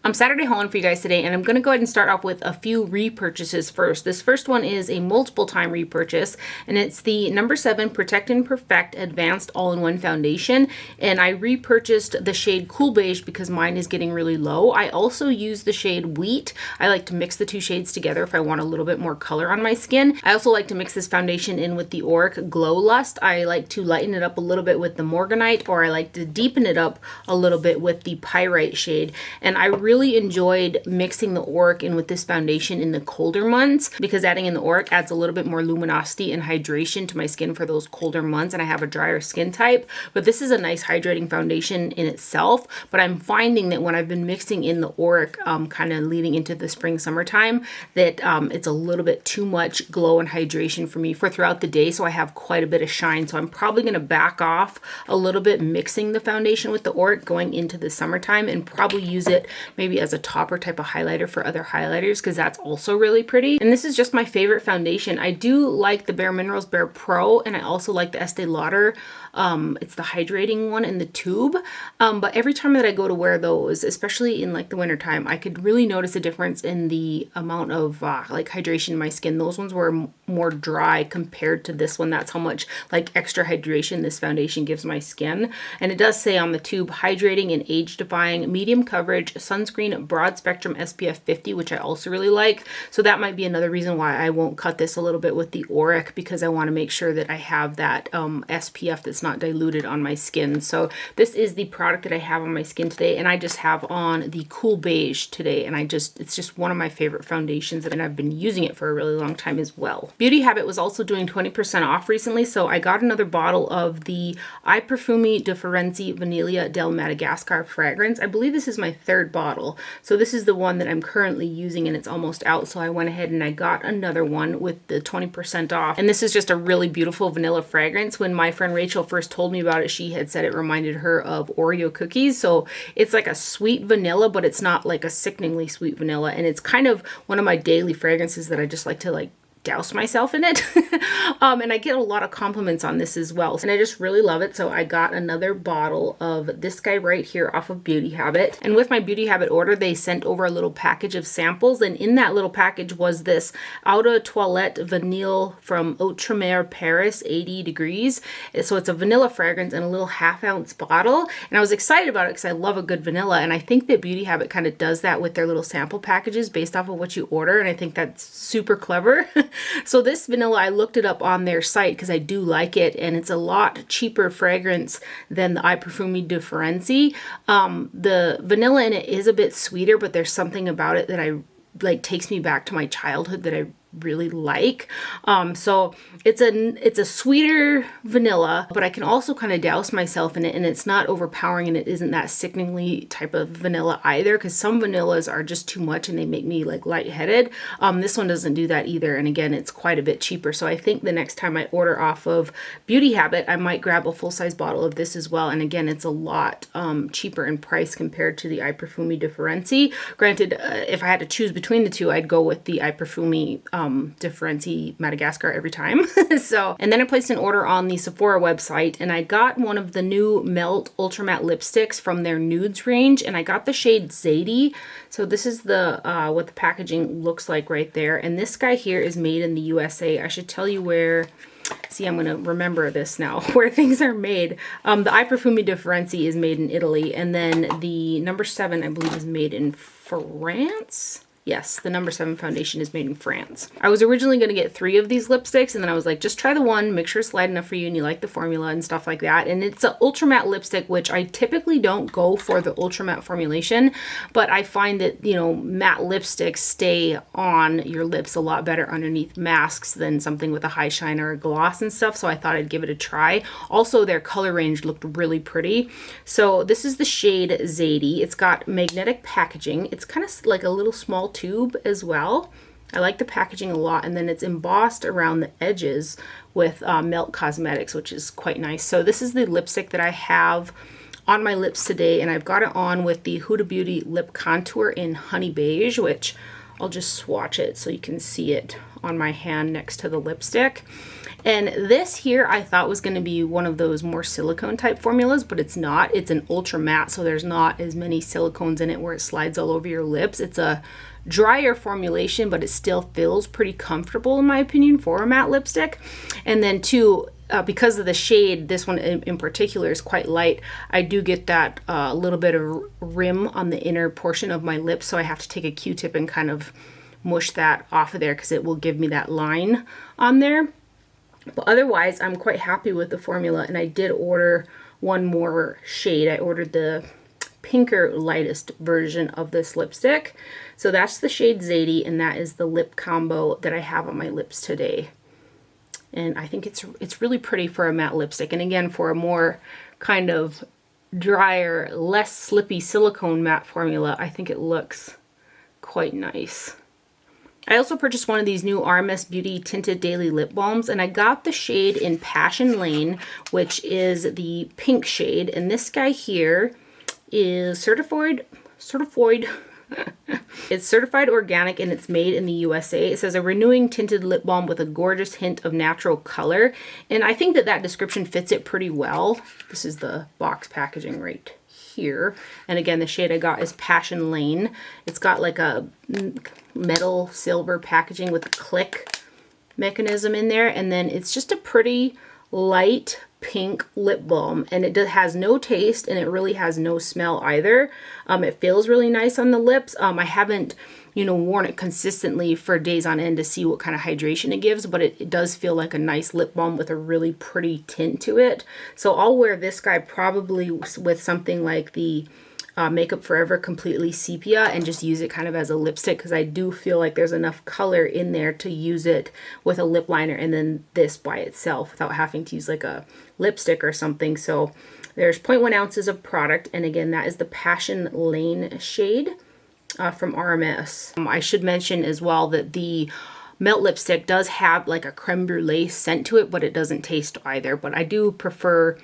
I'm Saturday hauling for you guys today, and I'm going to go ahead and start off with a few repurchases first. This first one is a multiple time repurchase, and it's the No7 Protect and Perfect Advanced All-in-One Foundation, and I repurchased the shade Cool Beige because mine is getting really low. I also use the shade Wheat. I like to mix the two shades together if I want a little bit more color on my skin. I also like to mix this foundation in with the Auric Glow Lust. I like to lighten it up a little bit with the Morganite, or I like to deepen it up a little bit with the Pyrite shade, and I really enjoyed mixing the Auric in with this foundation in the colder months because adding in the Auric adds a little bit more luminosity and hydration to my skin for those colder months, and I have a drier skin type. But this is a nice hydrating foundation in itself, but I'm finding that when I've been mixing in the Auric kind of leading into the spring summertime that it's a little bit too much glow and hydration for me for throughout the day, so I have quite a bit of shine. So I'm probably going to back off a little bit mixing the foundation with the Auric going into the summertime and probably use it maybe as a topper type of highlighter for other highlighters because that's also really pretty. And this is just my favorite foundation. I do like the Bare Minerals Bare Pro, and I also like the Estee Lauder. It's the hydrating one in the tube. But every time that I go to wear those, especially in like the winter time, I could really notice a difference in the amount of like hydration in my skin. Those ones were more dry compared to this one. That's how much like extra hydration this foundation gives my skin. And it does say on the tube, hydrating and age defying, medium coverage, sunscreen, broad spectrum SPF 50, which I also really like. So that might be another reason why I won't cut this a little bit with the Auric, because I want to make sure that I have that SPF that's not diluted on my skin. So this is the product that I have on my skin today, and I just have on the Cool Beige today, and it's just one of my favorite foundations, and I've been using it for a really long time as well. Beauty Habit was also doing 20% off recently, so I got another bottle of the I Perfumi Differenzi Vanilla del Madagascar fragrance. I believe this is my third bottle, so this is the one that I'm currently using, and it's almost out, so I went ahead and I got another one with the 20% off. And this is just a really beautiful vanilla fragrance. When my friend Rachel first told me about it, she had said it reminded her of Oreo cookies. So it's like a sweet vanilla, but it's not like a sickeningly sweet vanilla, and it's kind of one of my daily fragrances that I just like to like douse myself in it. And I get a lot of compliments on this as well, and I just really love it. So I got another bottle of this guy right here off of Beauty Habit, and with my Beauty Habit order they sent over a little package of samples, and in that little package was this Eau de Toilette Vanille from Outremer Paris 80 degrees. So it's a vanilla fragrance in a little half-ounce bottle, and I was excited about it because I love a good vanilla, and I think that Beauty Habit kind of does that with their little sample packages based off of what you order, and I think that's super clever. So this vanilla, I looked it up on their site because I do like it, and it's a lot cheaper fragrance than the I Perfumi Differenzi. The vanilla in it is a bit sweeter, but there's something about it that I like takes me back to my childhood that I really like. So it's a sweeter vanilla, but I can also kind of douse myself in it, and it's not overpowering, and it isn't that sickeningly type of vanilla either, because some vanillas are just too much and they make me like lightheaded. This one doesn't do that either, and again, it's quite a bit cheaper. So I think the next time I order off of Beauty Habit, I might grab a full-size bottle of this as well, and again, it's a lot cheaper in price compared to the I Perfumi Differenzi. Granted, if I had to choose between the two, I'd go with the I Perfumi Differenzi Madagascar every time. So, and then I placed an order on the Sephora website, and I got one of the new Melt Ultra Matte lipsticks from their nudes range, and I got the shade Jade. So this is the what the packaging looks like right there, and this guy here is made in the USA. I should tell you where. See, I'm going to remember this now, where things are made. The I Perfumi Differenzi is made in Italy, and then the No7, I believe, is made in France. Yes, the No7 foundation is made in France. I was originally going to get 3 of these lipsticks, and then I was like, just try the one, make sure it's light enough for you and you like the formula and stuff like that. And it's an ultra matte lipstick, which I typically don't go for the ultra matte formulation, but I find that, you know, matte lipsticks stay on your lips a lot better underneath masks than something with a high shine or a gloss and stuff, so I thought I'd give it a try. Also, their color range looked really pretty. So this is the shade Jade. It's got magnetic packaging. It's kind of like a little small tube as well. I like the packaging a lot, and then it's embossed around the edges with Melt Cosmetics, which is quite nice. So this is the lipstick that I have on my lips today, and I've got it on with the Huda Beauty Lip Contour in Honey Beige, which I'll just swatch it so you can see it on my hand next to the lipstick. And this here I thought was going to be one of those more silicone type formulas, but it's not. It's an ultra matte, so there's not as many silicones in it where it slides all over your lips. It's a drier formulation, but it still feels pretty comfortable in my opinion for a matte lipstick. And then too, because of the shade, this one in particular is quite light, I do get that little bit of rim on the inner portion of my lips, so I have to take a Q-tip and kind of mush that off of there because it will give me that line on there. But otherwise, I'm quite happy with the formula, and I did order one more shade. I ordered the pinker lightest version of this lipstick. So that's the shade Zadie, and that is the lip combo that I have on my lips today. And I think it's really pretty for a matte lipstick. And again, for a more kind of drier, less slippy silicone matte formula, I think it looks quite nice. I also purchased one of these new RMS Beauty Tinted Daily Lip Balms, and I got the shade in Passion Lane, which is the pink shade. And this guy here is certified it's certified organic, and it's made in the USA. It says a renewing tinted lip balm with a gorgeous hint of natural color, and I think that description fits it pretty well. This is the box packaging right here, and again, the shade I got is Passion Lane. It's got like a metal silver packaging with a click mechanism in there, and then it's just a pretty light pink lip balm, and it has no taste, and it really has no smell either. It feels really nice on the lips. I haven't worn it consistently for days on end to see what kind of hydration it gives, but it does feel like a nice lip balm with a really pretty tint to it. So I'll wear this guy probably with something like the Makeup Forever Completely Sepia, and just use it kind of as a lipstick, because I do feel like there's enough color in there to use it with a lip liner and then this by itself without having to use like a lipstick or something. So there's 0.1 ounces of product, and again, that is the Passion Lane shade from RMS. I should mention as well that the Melt lipstick does have like a creme brulee scent to it, but it doesn't taste either. But I do prefer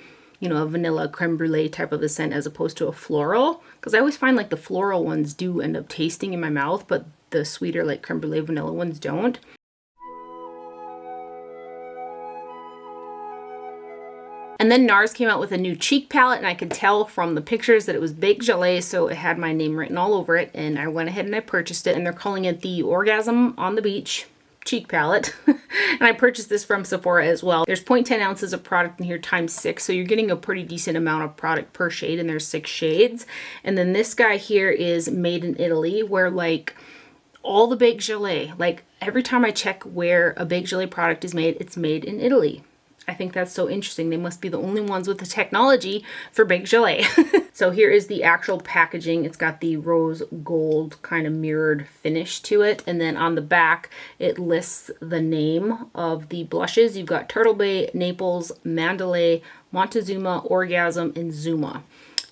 a vanilla creme brulee type of a scent as opposed to a floral, because I always find like the floral ones do end up tasting in my mouth, but the sweeter like creme brulee vanilla ones don't. And then Nars came out with a new cheek palette, and I could tell from the pictures that it was baked gelée, so it had my name written all over it, and I went ahead and I purchased it, and they're calling it the Orgasm on the Beach cheek palette. And I purchased this from Sephora as well. There's 0.10 ounces of product in here times 6, so you're getting a pretty decent amount of product per shade, and there's 6 shades. And then this guy here is made in Italy, where like all the baked gelée, like every time I check where a baked gelée product is made, it's made in Italy. I think that's so interesting. They must be the only ones with the technology for baked gelée. So here is the actual packaging. It's got the rose gold kind of mirrored finish to it. And then on the back, it lists the name of the blushes. You've got Turtle Bay, Naples, Mandalay, Montezuma, Orgasm, and Zuma.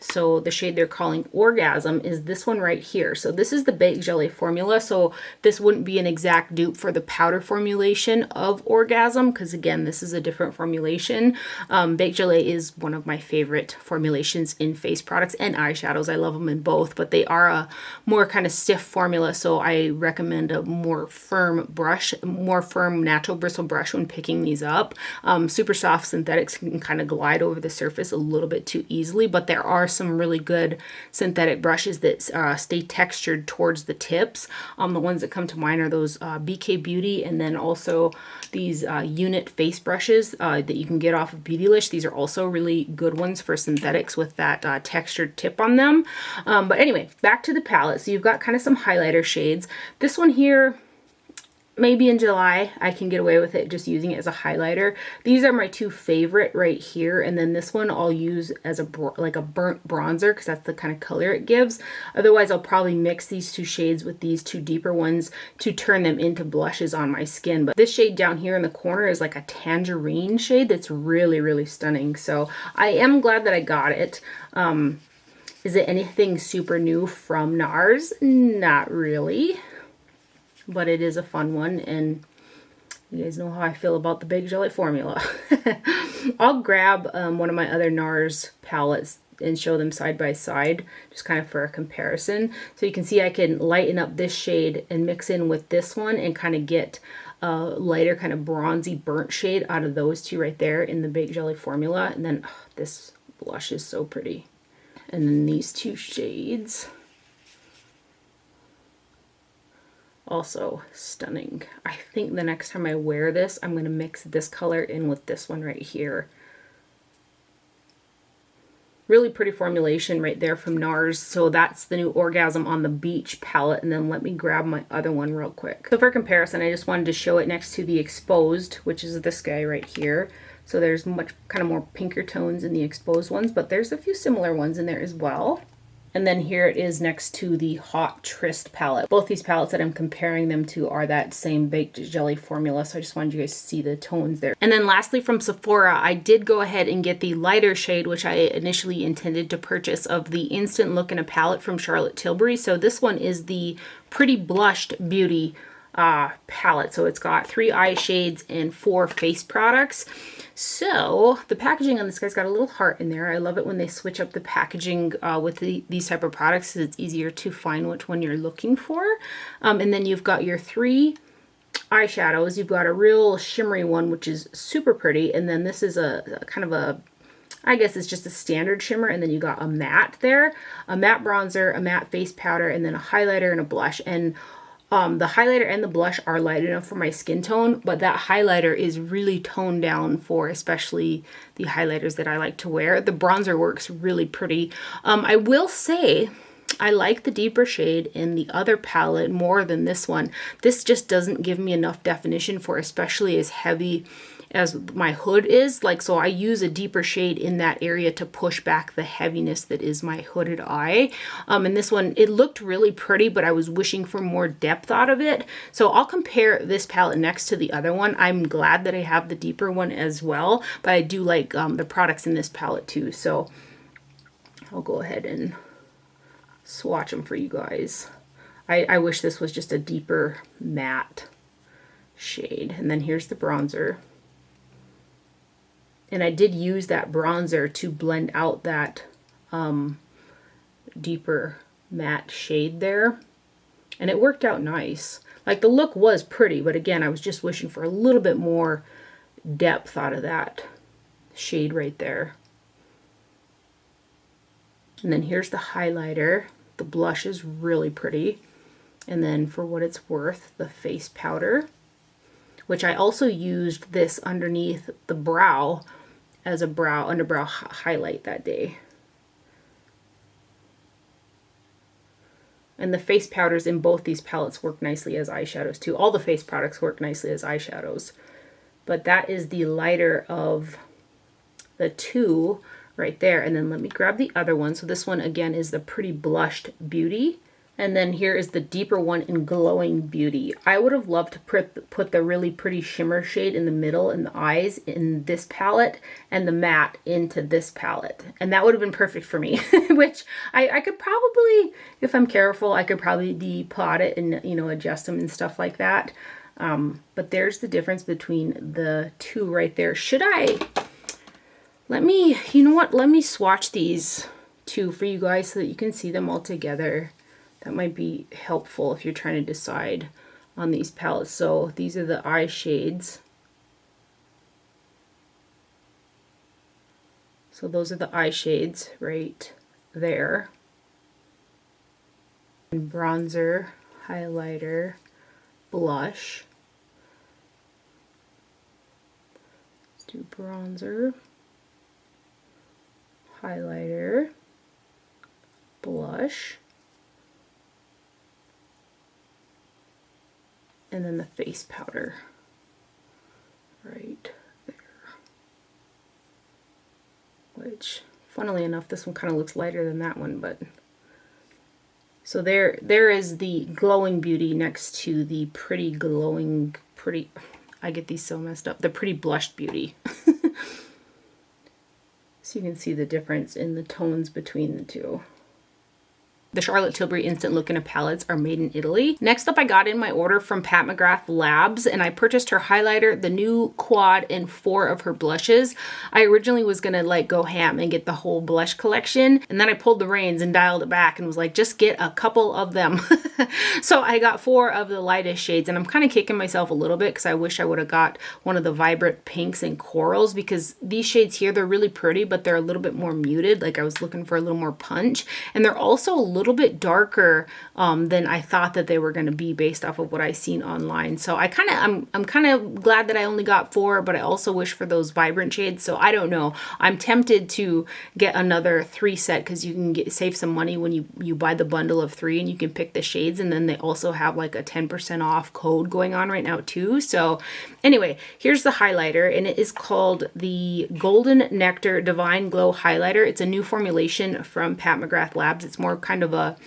So the shade they're calling Orgasm is this one right here. So this is the baked gelée formula. So this wouldn't be an exact dupe for the powder formulation of Orgasm, because again, this is a different formulation. Baked gelée is one of my favorite formulations in face products and eyeshadows. I love them in both, but they are a more kind of stiff formula. So I recommend a more firm brush, more firm natural bristle brush when picking these up. Super soft synthetics can kind of glide over the surface a little bit too easily, but there are some really good synthetic brushes that stay textured towards the tips. The ones that come to mind are those BK Beauty, and then also these unit face brushes that you can get off of Beautylish. These are also really good ones for synthetics with that textured tip on them. But anyway, back to the palette. So you've got kind of some highlighter shades. This one here, maybe in July I can get away with it just using it as a highlighter. These are my 2 favorite right here, and then this one I'll use as a like a burnt bronzer, because that's the kind of color it gives. Otherwise I'll probably mix these 2 shades with these 2 deeper ones to turn them into blushes on my skin. But this shade down here in the corner is like a tangerine shade that's really, really stunning. So I am glad that I got it. Is it anything super new from Nars? Not really. But it is a fun one, and you guys know how I feel about the baked gelée formula. I'll grab one of my other Nars palettes and show them side by side, just kind of for a comparison. So you can see I can lighten up this shade and mix in with this one and kind of get a lighter kind of bronzy burnt shade out of those two right there in the Baked Jelly formula. And then this blush is so pretty. And then these two shades, also stunning. I think the next time I wear this, I'm going to mix this color in with this one right here. Really pretty formulation right there from Nars. So that's the new Orgasm on the Beach palette. And then let me grab my other one real quick. So for comparison, I just wanted to show it next to the Exposed, which is this guy right here. So there's much kind of more pinker tones in the Exposed ones, but there's a few similar ones in there as well. And then here it is next to the Hot Tryst palette. Both these palettes that I'm comparing them to are that same Baked Jelly formula, so I just wanted you guys to see the tones there. And then lastly from Sephora, I did go ahead and get the lighter shade, which I initially intended to purchase, of the Instant Look in a palette from Charlotte Tilbury. So this one is the Pretty Blushed Beauty palette. So it's got 3 eye shades and 4 face products. So the packaging on this guy's got a little heart in there. I love it when they switch up the packaging with these type of products, because it's easier to find which one you're looking for. And then you've got your 3 eyeshadows. You've got a real shimmery one, which is super pretty. And then this is a kind of a, I guess it's just a standard shimmer. And then you got a matte there, a matte bronzer, a matte face powder, and then a highlighter and a blush. And the highlighter and the blush are light enough for my skin tone, but that highlighter is really toned down for especially the highlighters that I like to wear. The bronzer works really pretty. I will say I like the deeper shade in the other palette more than this one. This just doesn't give me enough definition for especially as heavy as my hood is. Like, so I use a deeper shade in that area to push back the heaviness that is my hooded eye. And this one, it looked really pretty, but I was wishing for more depth out of it. So I'll compare this palette next to the other one. I'm glad that I have the deeper one as well, but I do like the products in this palette too. So I'll go ahead and swatch them for you guys. I wish this was just a deeper matte shade. And then here's the bronzer. And I did use that bronzer to blend out that deeper matte shade there. And it worked out nice. Like, the look was pretty, but again, I was just wishing for a little bit more depth out of that shade right there. And then here's the highlighter. The blush is really pretty. And then for what it's worth, the face powder, which I also used this underneath the brow as a underbrow highlight that day. And the face powders in both these palettes work nicely as eyeshadows too. All the face products work nicely as eyeshadows. But that is the lighter of the two right there. And then let me grab the other one. So this one again is the Pretty Blushed Beauty. And then here is the deeper one in Glowing Beauty. I would have loved to put the really pretty shimmer shade in the middle in the eyes in this palette and the matte into this palette. And that would have been perfect for me, which I could probably, if I'm careful, I could probably depot it and, you know, adjust them and stuff like that. But there's the difference between the two right there. You know what? Let me swatch these two for you guys so that you can see them all together. That might be helpful if you're trying to decide on these palettes. So these are the eye shades. So those are the eye shades right there. And bronzer, highlighter, blush. Let's do bronzer, highlighter, blush. And then the face powder right there. Which, funnily enough, this one kind of looks lighter than that one, but... So there is the Glowing Beauty next to the I get these so messed up. The Pretty Blushed Beauty. So you can see the difference in the tones between the two. The Charlotte Tilbury Instant Look in Palettes are made in Italy. Next up, I got in my order from Pat McGrath Labs, and I purchased her highlighter, the new quad, and 4 of her blushes. I originally was gonna like go ham and get the whole blush collection, and then I pulled the reins and dialed it back and was like, just get a couple of them. So I got 4 of the lightest shades, and I'm kind of kicking myself a little bit because I wish I would have got one of the vibrant pinks and corals, because these shades here, they're really pretty, but they're a little bit more muted. Like I was looking for a little more punch, and they're also a little bit darker than I thought that they were going to be based off of what I seen online. So I'm kind of glad that I only got 4, but I also wish for those vibrant shades. So I don't know. I'm tempted to get another 3 set because you can save some money when you buy the bundle of 3, and you can pick the shades, and then they also have like a 10% off code going on right now too. So anyway, here's the highlighter, and it is called the Golden Nectar Divine Glow Highlighter. It's a new formulation from Pat McGrath Labs. It's more kind of a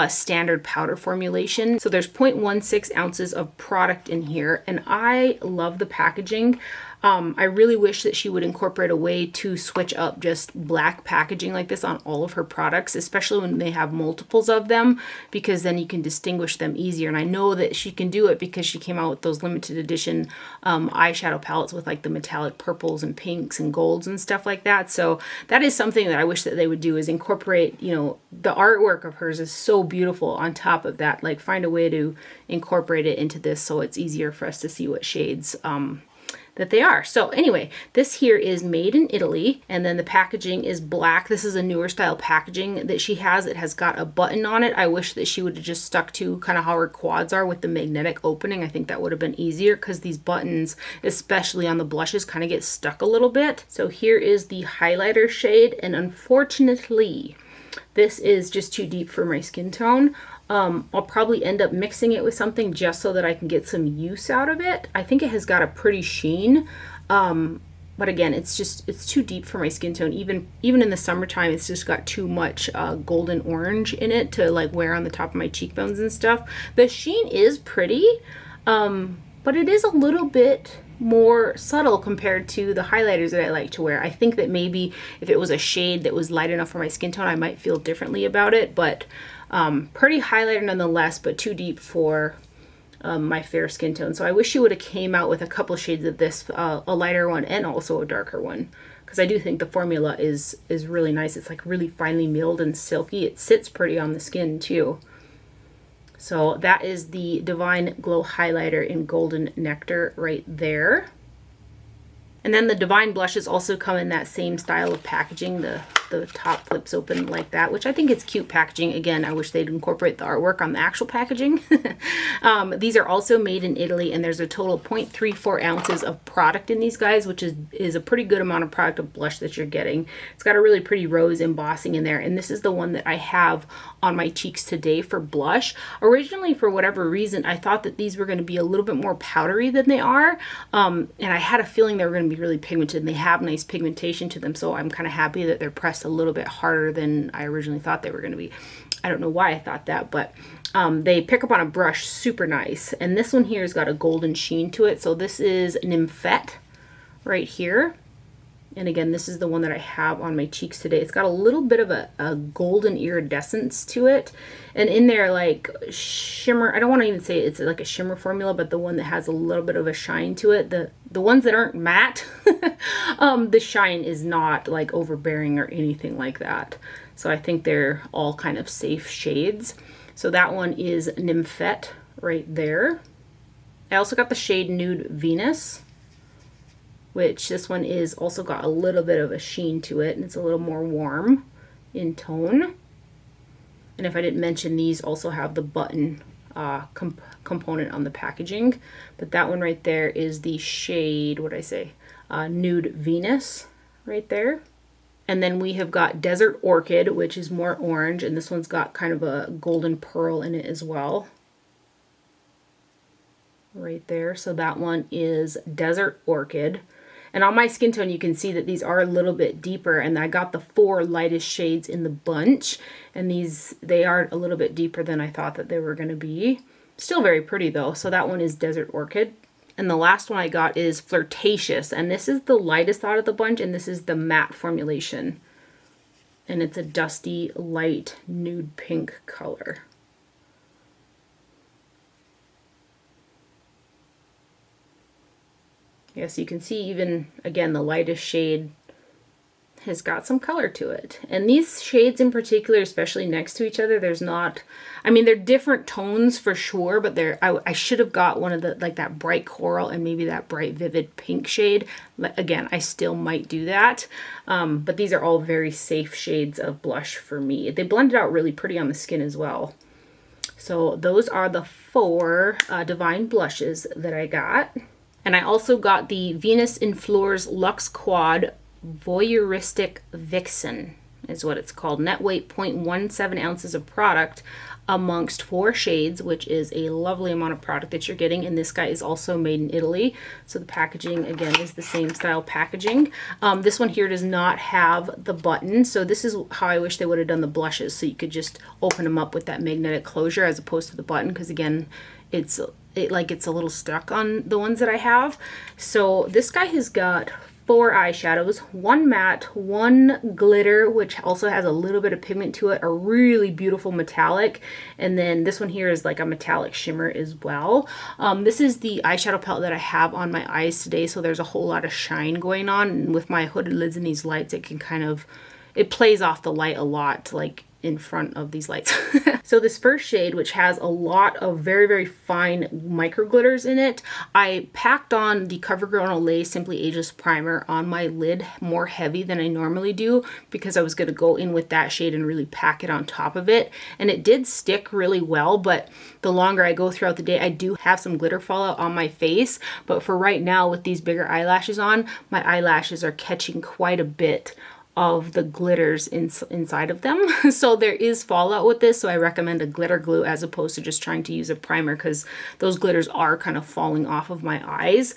standard powder formulation. So there's 0.16 ounces of product in here, and I love the packaging. I really wish that she would incorporate a way to switch up just black packaging like this on all of her products, especially when they have multiples of them, because then you can distinguish them easier. And I know that she can do it because she came out with those limited edition eyeshadow palettes with like the metallic purples and pinks and golds and stuff like that. So that is something that I wish that they would do, is incorporate, you know, the artwork of hers is so beautiful on top of that. Like find a way to incorporate it into this so it's easier for us to see what shades that they are. So anyway, this here is made in Italy, and then the packaging is black. This is a newer style packaging that she has. It has got a button on it. I wish that she would have just stuck to kind of how her quads are with the magnetic opening. I think that would have been easier, because these buttons, especially on the blushes, kind of get stuck a little bit. So here is the highlighter shade, and unfortunately, this is just too deep for my skin tone. I'll probably end up mixing it with something just so that I can get some use out of it. I think it has got a pretty sheen, but again, it's too deep for my skin tone. Even in the summertime, it's just got too much golden orange in it to like wear on the top of my cheekbones and stuff. The sheen is pretty, but it is a little bit more subtle compared to the highlighters that I like to wear. I think that maybe if it was a shade that was light enough for my skin tone, I might feel differently about it, but pretty highlighter nonetheless, but too deep for my fair skin tone. So I wish she would have came out with a couple shades of this, a lighter one and also a darker one, because I do think the formula is really nice. It's like really finely milled and silky. It sits pretty on the skin too. So that is the Divine Glow Highlighter in Golden Nectar right there. And then the Divine blushes also come in that same style of packaging. The top flips open like that, which I think it's cute packaging. Again, I wish they'd incorporate the artwork on the actual packaging. These are also made in Italy, and there's a total of 0.34 ounces of product in these guys, which is a pretty good amount of product of blush that you're getting. It's got a really pretty rose embossing in there, and this is the one that I have on my cheeks today for blush. Originally, for whatever reason, I thought that these were going to be a little bit more powdery than they are, and I had a feeling they were going to be really pigmented, and they have nice pigmentation to them, so I'm kind of happy that they're pressed a little bit harder than I originally thought they were going to be. I don't know why I thought that, but they pick up on a brush super nice. And this one here has got a golden sheen to it. So this is Nymphette right here. And again, this is the one that I have on my cheeks today. It's got a little bit of a golden iridescence to it. And in there, like shimmer, I don't want to even say it's like a shimmer formula, but the one that has a little bit of a shine to it. The ones that aren't matte, the shine is not like overbearing or anything like that. So I think they're all kind of safe shades. So that one is Nymphette right there. I also got the shade Nude Venus, which this one is also got a little bit of a sheen to it, and it's a little more warm in tone. And if I didn't mention, these also have the button component on the packaging, but that one right there is the shade, what did I say, Nude Venus right there. And then we have got Desert Orchid, which is more orange, and this one's got kind of a golden pearl in it as well. Right there, so that one is Desert Orchid. And on my skin tone, you can see that these are a little bit deeper, and I got the 4 lightest shades in the bunch, and they are a little bit deeper than I thought that they were going to be. Still very pretty though. So that one is Desert Orchid. And the last one I got is Flirtatious, and this is the lightest out of the bunch, and this is the matte formulation. and it's a dusty light nude pink color. Yes, you can see even, again, the lightest shade has got some color to it. And these shades in particular, especially next to each other, there's not, I mean, they're different tones for sure, but I should have got one of the, like that bright coral and maybe that bright vivid pink shade. Again, I still might do that. But these are all very safe shades of blush for me. They blended out really pretty on the skin as well. So those are the 4 Divine blushes that I got. And I also got the Venus in Floors Luxe Quad Voyeuristic Vixen is what it's called. Net weight 0.17 ounces of product amongst 4 shades, which is a lovely amount of product that you're getting. And this guy is also made in Italy. So the packaging, again, is the same style packaging. This one here does not have the button. So this is how I wish they would have done the blushes. So you could just open them up with that magnetic closure as opposed to the button. Because again, it's a little stuck on the ones that I have. So this guy has got 4 eyeshadows, 1 matte, 1 glitter, which also has a little bit of pigment to it, a really beautiful metallic, and then this one here is like a metallic shimmer as well. This is the eyeshadow palette that I have on my eyes today, so there's a whole lot of shine going on, and with my hooded lids and these lights, it can kind of, it plays off the light a lot, like in front of these lights. So this first shade, which has a lot of very, very fine micro glitters in it, I packed on the CoverGirl Olay Simply Ageless Primer on my lid more heavy than I normally do because I was going to go in with that shade and really pack it on top of it. And it did stick really well, but the longer I go throughout the day, I do have some glitter fallout on my face. But for right now, with these bigger eyelashes on, my eyelashes are catching quite a bit of the glitters inside of them. So there is fallout with this, so I recommend a glitter glue as opposed to just trying to use a primer because those glitters are kind of falling off of my eyes.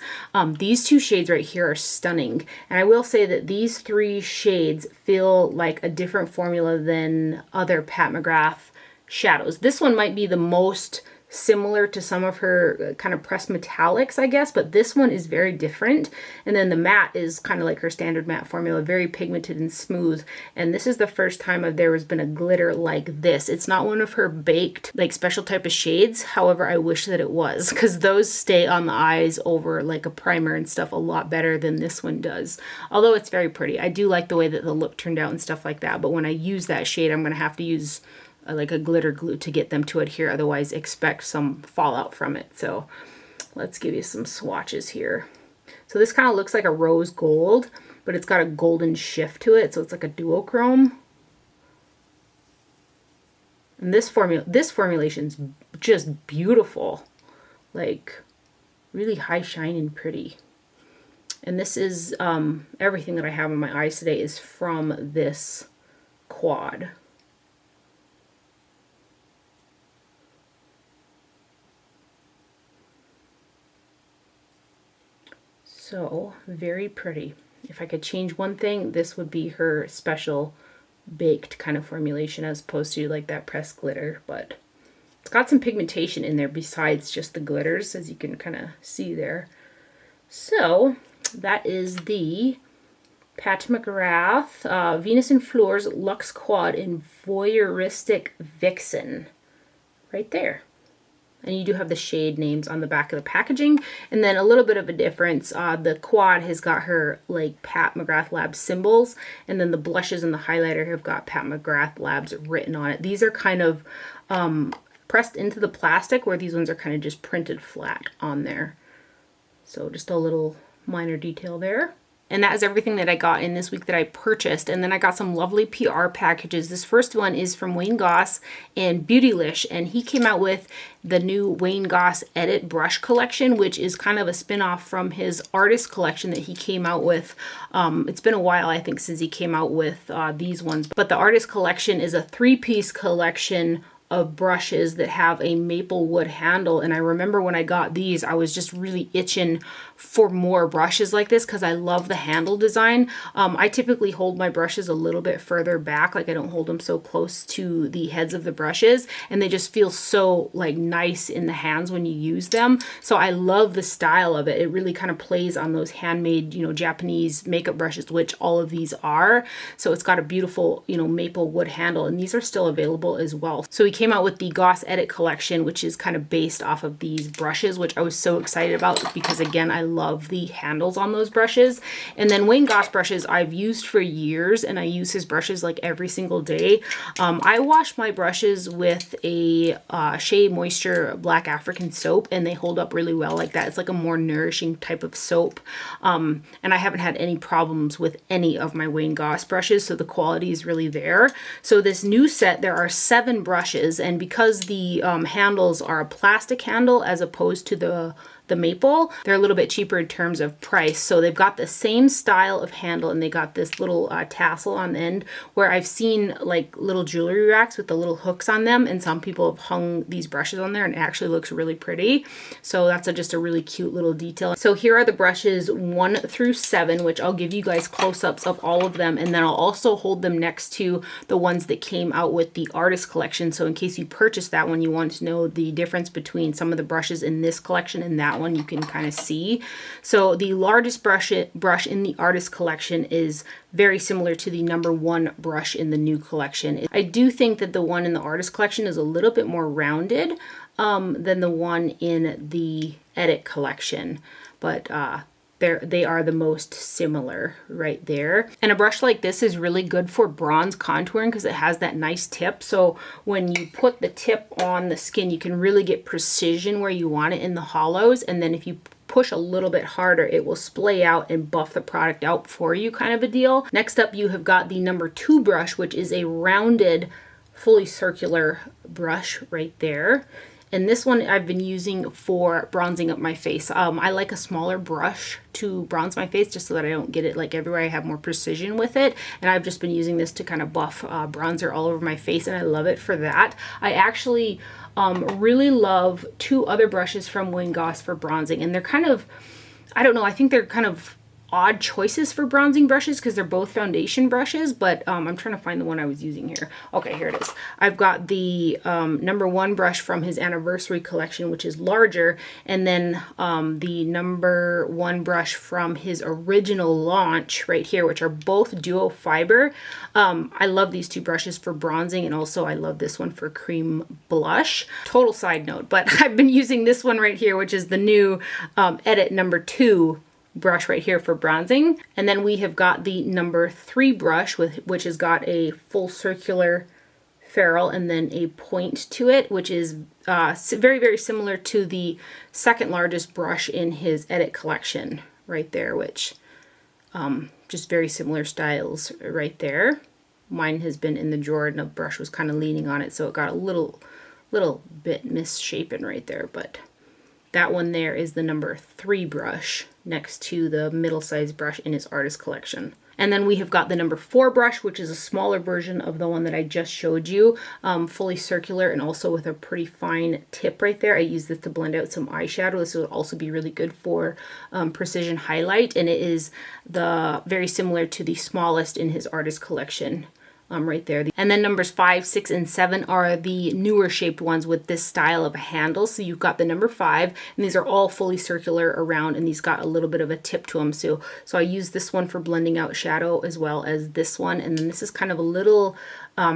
These 2 shades right here are stunning, and I will say that these 3 shades feel like a different formula than other Pat McGrath shadows. This one might be the most similar to some of her kind of pressed metallics, I guess, but this one is very different. And then the matte is kind of like her standard matte formula, very pigmented and smooth. And this is the first time there has been a glitter like this. It's not one of her baked, like special type of shades. However, I wish that it was, because those stay on the eyes over like a primer and stuff a lot better than this one does. Although it's very pretty. I do like the way that the look turned out and stuff like that. But when I use that shade, I'm going to have to use like a glitter glue to get them to adhere, otherwise expect some fallout from it. So let's give you some swatches here. So this kind of looks like a rose gold, but it's got a golden shift to it, so it's like a duochrome. And this formulation's just beautiful, like really high shine and pretty. And this is everything that I have on my eyes today is from this quad. So very pretty. If I could change one thing, this would be her special baked kind of formulation as opposed to like that pressed glitter, but it's got some pigmentation in there besides just the glitters, as you can kind of see there. So that is the Pat McGrath Venus in Floors Luxe Quad in Voyeuristic Vixen right there. And you do have the shade names on the back of the packaging. And then a little bit of a difference. The quad has got her like Pat McGrath Labs symbols. And then the blushes and the highlighter have got Pat McGrath Labs written on it. These are kind of pressed into the plastic, where these ones are kind of just printed flat on there. So just a little minor detail there. And that is everything that I got in this week that I purchased. And then I got some lovely PR packages. This first one is from Wayne Goss and Beautylish. And he came out with the new Wayne Goss Edit Brush Collection, which is kind of a spin-off from his artist collection that he came out with. It's been a while, I think, since he came out with these ones. But the artist collection is a 3-piece collection of brushes that have a maple wood handle, and I remember when I got these I was just really itching for more brushes like this because I love the handle design. I typically hold my brushes a little bit further back, like I don't hold them so close to the heads of the brushes, and they just feel so like nice in the hands when you use them. So I love the style of it. It really kind of plays on those handmade, you know, Japanese makeup brushes, which all of these are. So it's got a beautiful, you know, maple wood handle, and these are still available as well. So we came out with the Goss Edit collection, which is kind of based off of these brushes, which I was so excited about because again, I love the handles on those brushes. And then Wayne Goss brushes I've used for years, and I use his brushes like every single day. I wash my brushes with a Shea Moisture Black African soap, and they hold up really well like that. It's like a more nourishing type of soap. And I haven't had any problems with any of my Wayne Goss brushes, so the quality is really there. So this new set, there are 7 brushes, and because the handles are a plastic handle as opposed to the maple, they're a little bit cheaper in terms of price. So they've got the same style of handle, and they got this little tassel on the end, where I've seen like little jewelry racks with the little hooks on them, and some people have hung these brushes on there and it actually looks really pretty. So that's just a really cute little detail. So here are the brushes 1 through 7, which I'll give you guys close-ups of all of them, and then I'll also hold them next to the ones that came out with the artist collection. So in case you purchased that one, you want to know the difference between some of the brushes in this collection and that one, you can kind of see. So the largest brush in the artist collection is very similar to the number 1 brush in the new collection. I do think that the one in the artist collection is a little bit more rounded than the one in the edit collection, but they are the most similar right there. And a brush like this is really good for bronze contouring because it has that nice tip. So when you put the tip on the skin, you can really get precision where you want it in the hollows. And then if you push a little bit harder, it will splay out and buff the product out for you, kind of a deal. Next up, you have got the number 2 brush, which is a rounded, fully circular brush right there. And this one I've been using for bronzing up my face. I like a smaller brush to bronze my face just so that I don't get it like everywhere. I have more precision with it. And I've just been using this to kind of buff bronzer all over my face, and I love it for that. I actually really love 2 other brushes from Wayne Goss for bronzing, and they're kind of, I don't know, I think they're kind of odd choices for bronzing brushes because they're both foundation brushes, but I'm trying to find the one I was using here. Okay, here it is. I've got the number 1 brush from his anniversary collection, which is larger, and then the number 1 brush from his original launch right here, which are both duo fiber. I love these 2 brushes for bronzing, and also I love this one for cream blush. Total side note, but I've been using this one right here, which is the new edit number 2 brush right here for bronzing. And then we have got the number 3 brush, which has got a full circular ferrule and then a point to it, which is very, very similar to the second largest brush in his edit collection right there, which just very similar styles right there. Mine has been in the drawer and the brush was kind of leaning on it, so it got a little bit misshapen right there, but that one there is the number 3 brush next to the middle-sized brush in his artist collection. And then we have got the number 4 brush, which is a smaller version of the one that I just showed you, fully circular and also with a pretty fine tip right there. I use this to blend out some eyeshadow. This will also be really good for precision highlight, and it is very similar to the smallest in his artist collection. Right there. And then numbers 5, 6, and 7 are the newer shaped ones with this style of a handle. So you've got the number 5, and these are all fully circular around, and these got a little bit of a tip to them. So I use this one for blending out shadow as well as this one. And then this is kind of a little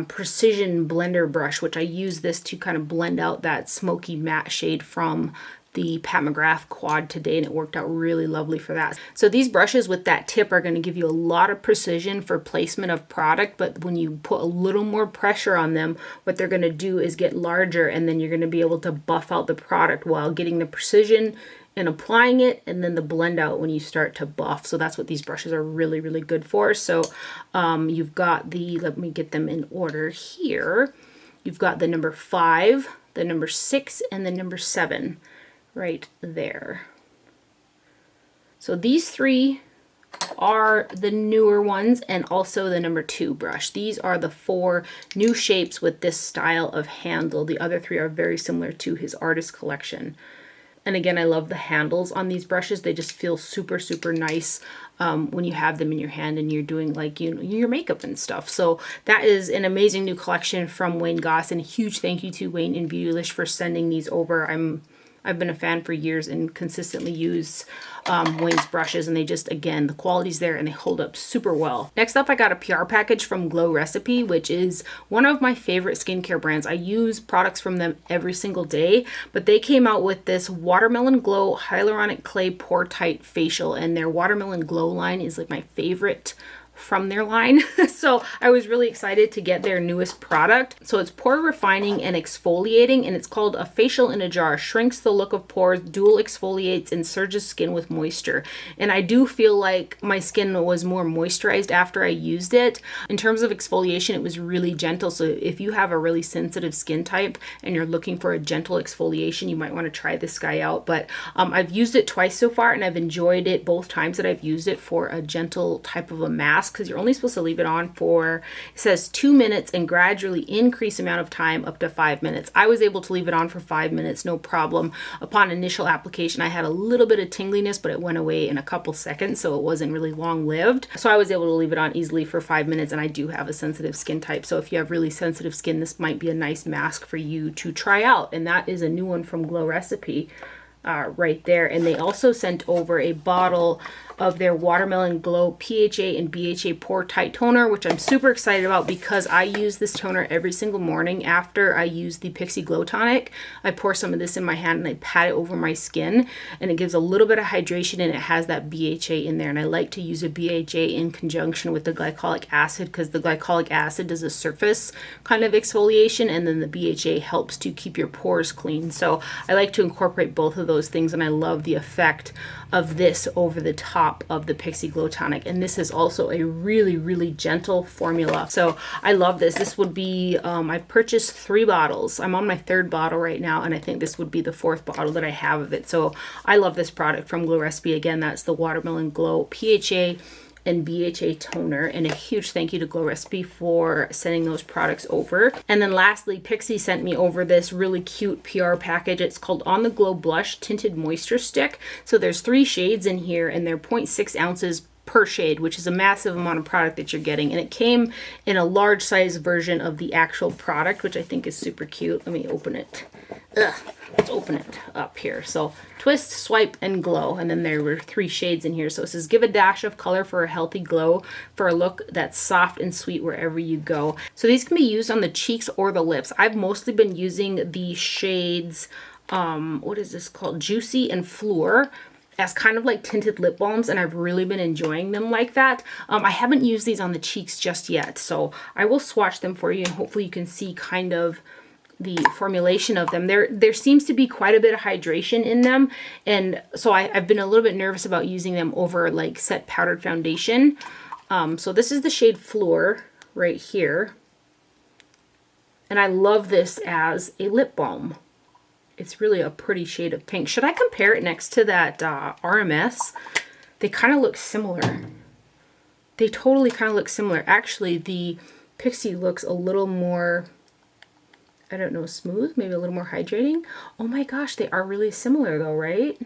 precision blender brush, which I use this to kind of blend out that smoky matte shade from the Pat McGrath quad today, and it worked out really lovely for that. So these brushes with that tip are going to give you a lot of precision for placement of product, but when you put a little more pressure on them, what they're going to do is get larger, and then you're going to be able to buff out the product while getting the precision and applying it, and then the blend out when you start to buff. So that's what these brushes are really, really good for. So you've got let me get them in order here. You've got the number 5, the number 6, and the number 7. Right there. So these 3 are the newer ones, and also the number 2 brush. These are the 4 new shapes with this style of handle. The other 3 are very similar to his artist collection. And again, I love the handles on these brushes. They just feel super, super nice when you have them in your hand and you're doing like, you know, your makeup and stuff. So that is an amazing new collection from Wayne Goss, and a huge thank you to Wayne and Beautylish for sending these over. I've been a fan for years and consistently use Wayne's brushes, and they just, again, the quality's there and they hold up super well. Next up, I got a PR package from Glow Recipe, which is one of my favorite skincare brands. I use products from them every single day, but they came out with this Watermelon Glow Hyaluronic Clay Pore Tight Facial, and their Watermelon Glow line is like my favorite from their line. So I was really excited to get their newest product. So it's pore refining and exfoliating, and it's called a facial in a jar. Shrinks the look of pores, dual exfoliates, and surges skin with moisture. And I do feel like my skin was more moisturized after I used it. In terms of exfoliation, it was really gentle. So if you have a really sensitive skin type and you're looking for a gentle exfoliation, you might want to try this guy out. But I've used it twice so far, and I've enjoyed it both times that I've used it for a gentle type of a mask, because you're only supposed to leave it on for, it says 2 minutes, and gradually increase amount of time up to 5 minutes. I was able to leave it on for 5 minutes, no problem. Upon initial application, I had a little bit of tingliness, but it went away in a couple seconds, so it wasn't really long lived. So I was able to leave it on easily for 5 minutes, and I do have a sensitive skin type. So if you have really sensitive skin, this might be a nice mask for you to try out. And that is a new one from Glow Recipe. Right there. And they also sent over a bottle of their Watermelon Glow PHA and BHA Pore Tight Toner, which I'm super excited about because I use this toner every single morning after I use the Pixi Glow Tonic. I pour some of this in my hand and I pat it over my skin, and it gives a little bit of hydration, and it has that BHA in there. And I like to use a BHA in conjunction with the glycolic acid, because the glycolic acid does a surface kind of exfoliation, and then the BHA helps to keep your pores clean. So I like to incorporate both of those things, and I love the effect of this over the top of the Pixi Glow Tonic. And this is also a really, really gentle formula. So I love this. This would be, I've purchased 3 bottles. I'm on my 3rd bottle right now, and I think this would be the 4th bottle that I have of it. So I love this product from Glow Recipe. Again, that's the Watermelon Glow PHA and BHA toner, and a huge thank you to Glow Recipe for sending those products over. And then lastly, Pixi sent me over this really cute PR package. It's called On the Glow Blush Tinted Moisture Stick. So there's 3 shades in here, and they're 0.6 ounces per shade, which is a massive amount of product that you're getting. And it came in a large size version of the actual product, which I think is super cute. Let me open it. Let's open it up here. So twist, swipe, and glow. And then there were 3 shades in here. So it says, give a dash of color for a healthy glow, for a look that's soft and sweet wherever you go. So these can be used on the cheeks or the lips. I've mostly been using the shades, what is this called? Juicy and Fleur, as kind of like tinted lip balms, and I've really been enjoying them like that. I haven't used these on the cheeks just yet, so I will swatch them for you, and hopefully you can see kind of the formulation of them. There seems to be quite a bit of hydration in them, and so I've been a little bit nervous about using them over like set powdered foundation. So this is the shade Fleur right here, and I love this as a lip balm. It's really a pretty shade of pink. Should I compare it next to that RMS? They kind of look similar. They totally kind of look similar. Actually, the Pixi looks a little more, I don't know, smooth, maybe a little more hydrating. Oh my gosh, they are really similar though, right?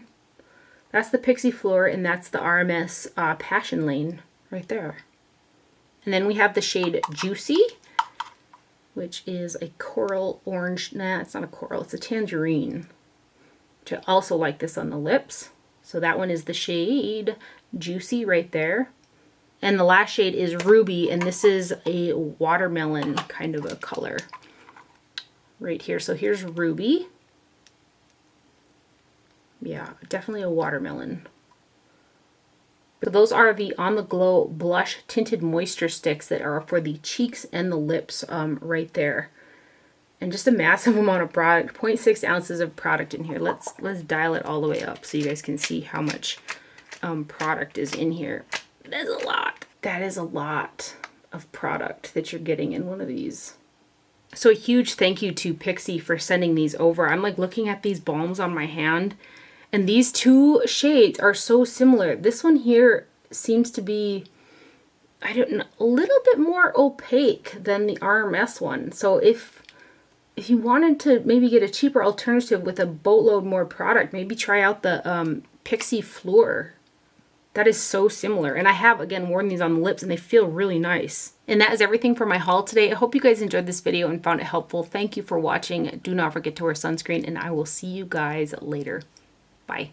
That's the Pixi Fleur, and that's the RMS Passion Lane right there. And then we have the shade Juicy, which is a coral orange. Nah, it's not a coral, it's a tangerine. Which I also like this on the lips. So that one is the shade Juicy right there. And the last shade is Ruby, and this is a watermelon kind of a color right here. So here's Ruby. Yeah, definitely a watermelon. So those are the On the Glow Blush Tinted Moisture Sticks that are for the cheeks and the lips right there. And just a massive amount of product, 0.6 ounces of product in here. Let's dial it all the way up so you guys can see how much product is in here. That is a lot. That is a lot of product that you're getting in one of these. So a huge thank you to Pixi for sending these over. I'm like looking at these balms on my hand, and these 2 shades are so similar. This one here seems to be, I don't know, a little bit more opaque than the RMS one. So if you wanted to maybe get a cheaper alternative with a boatload more product, maybe try out the Pixi Fleur. That is so similar. And I have, again, worn these on the lips and they feel really nice. And that is everything for my haul today. I hope you guys enjoyed this video and found it helpful. Thank you for watching. Do not forget to wear sunscreen and I will see you guys later. Bye.